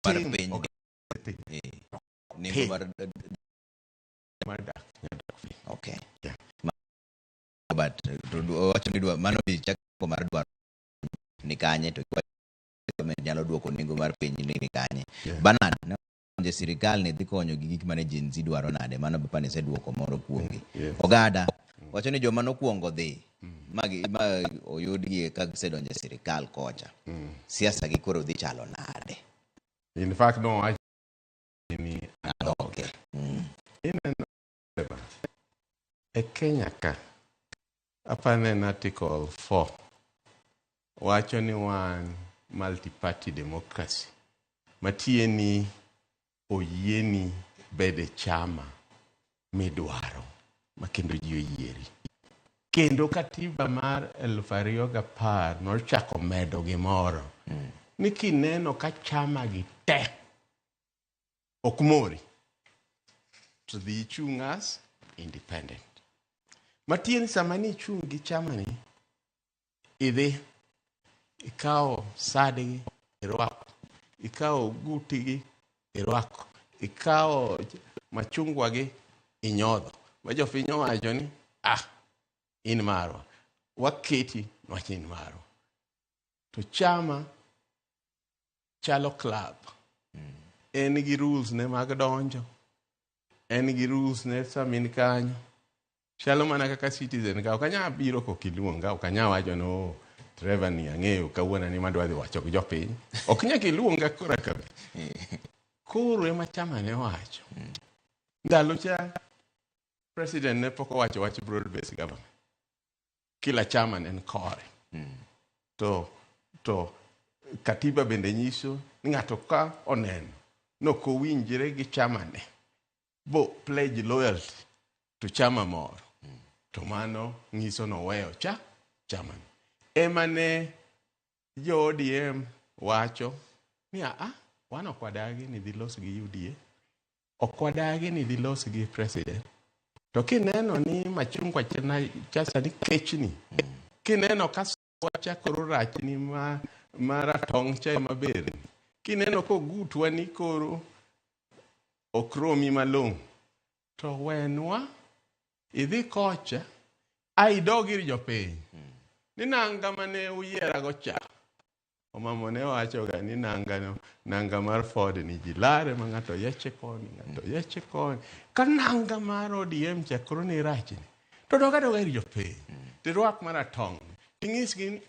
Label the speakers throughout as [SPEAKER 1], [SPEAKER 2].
[SPEAKER 1] mar piny nengo mar dak. Okay. Yeah. But wacho ni mano bi chako mar dwaro ni kanye to nyalo duoko nengo mar piny ni kanye. Bernard je sirikal ne dhi konyo gi gik mane Gen Z dwaro nade, mano bapa ne seduoko moro kuomgi. Ogada wacho ni joma nokuongo dhi ma oyudgi ka gisedonjo sirikal kocha, siasa gi koro dhi chalo nade?
[SPEAKER 2] In fact, no, I
[SPEAKER 1] okay.
[SPEAKER 2] E Kenya ka apane en article 4 wacho ni wan multi-party democracy, matieni oyieni bede chama midwaro makendo ji oyieri. Kendo katiba mar 2010 nochako medo gimoro ni kineno ka chama gi te okmori to dhi ichung' as independent. Matieni sama ni ichung' gi chama ni, idhi ikawo sadgi irwako, ikawo gutigi irwako, ikawo machungwa gi inyodho. Ma jopiny owacho ni in marwa, waketi wacho in marwa. To chama chalo club, en gi rules ne mag donjo, en gi rules ne samin kanyo. Chalo mana kaka citizen ka okanya biro kokiluonga, okanya wacho no Trevor ni ang'eyo kawuono ni madwa dhi wacho gi jopiny. Ok nyaka iluonga kora kabi. Koro ema chama ne wacho. Ndalo cha president ne pok owacho wach broad based government. Kila chama ne kore. To katiba bende nyiso ni ng'ato ka oneno no kowinjire gi chama ne bo pledge loyalty to chama moro, to mano nyiso no weyo chama. Ema ne jo ODM wacho ni wan okwadagi ni dhi los gi UDA, okwadagi ni dhi los gi president. To kineno ni machungwa chasa ni kechni, kineno ka wacha koro rachni mara tong' cha maber, kineno ko gutwa ni koro okromi malong', to wenwa idhi kocha idogir jopiny ni nanga mane uyiera go cha. Omamo ne wacho ga ni nanga mar Ford ni jilare ma ng'ato yeche koni, ng'ato yeche koni. Ka nanga mar ODM cha koro ni rachni, to doga ir jopiny, to rwak mara tong', ting'is gi ni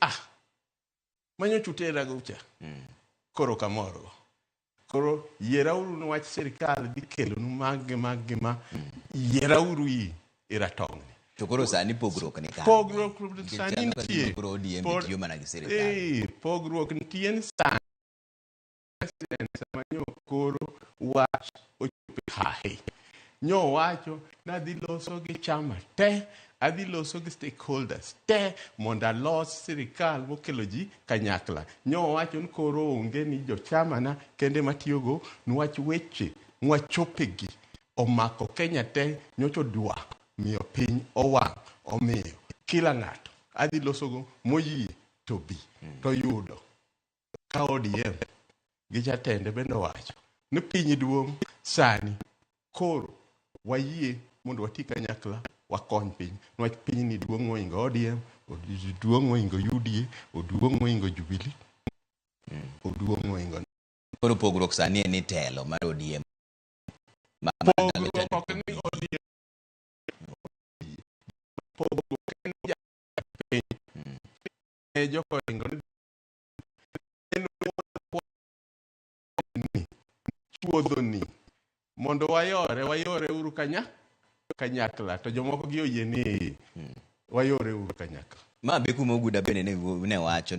[SPEAKER 2] manyo chutera go cha. Koro kamoro. Koro yiera uru ni wach sirikal dhi kelo nu ma yiera uru iratong'.
[SPEAKER 1] To koro sani pogruok ni ka.
[SPEAKER 2] Pogruok sani nitie. Pogruok nitie ni sani. President sama nyo koro wach ochope hahe. Nyo wacho na dhi loso gi chama te, adhi loso gi stakeholders te, monda los sirikal mokelo ji kanyakla. Nyo wacho ni koro onge ni jo chama na kende matiyogo nwach weche mwachopegi omako Kenya te, nyocho dwa miyo piny owang' omiyo kila ng'ato adhi loso go moyie to bi to yudo. Ka ODM gi jatende bende wacho ni piny duong' sani koro wayie mondo wati kanyakla wakony piny. Nwach piny ni duong' moingo ODM, duong' moingo UDA, duong' moingo Jubilee, duong' moingo.
[SPEAKER 1] Koro pogruok sani ni telo mar ODM.
[SPEAKER 2] Pogruok ni ODM. Pogruok ni piny. Joko ingo ni chuodho ni mondo wayore uru kanyakla, to jomoko gi oyie ni wayore uru kanyakla.
[SPEAKER 1] Ma be kuma Oguda bende ne wacho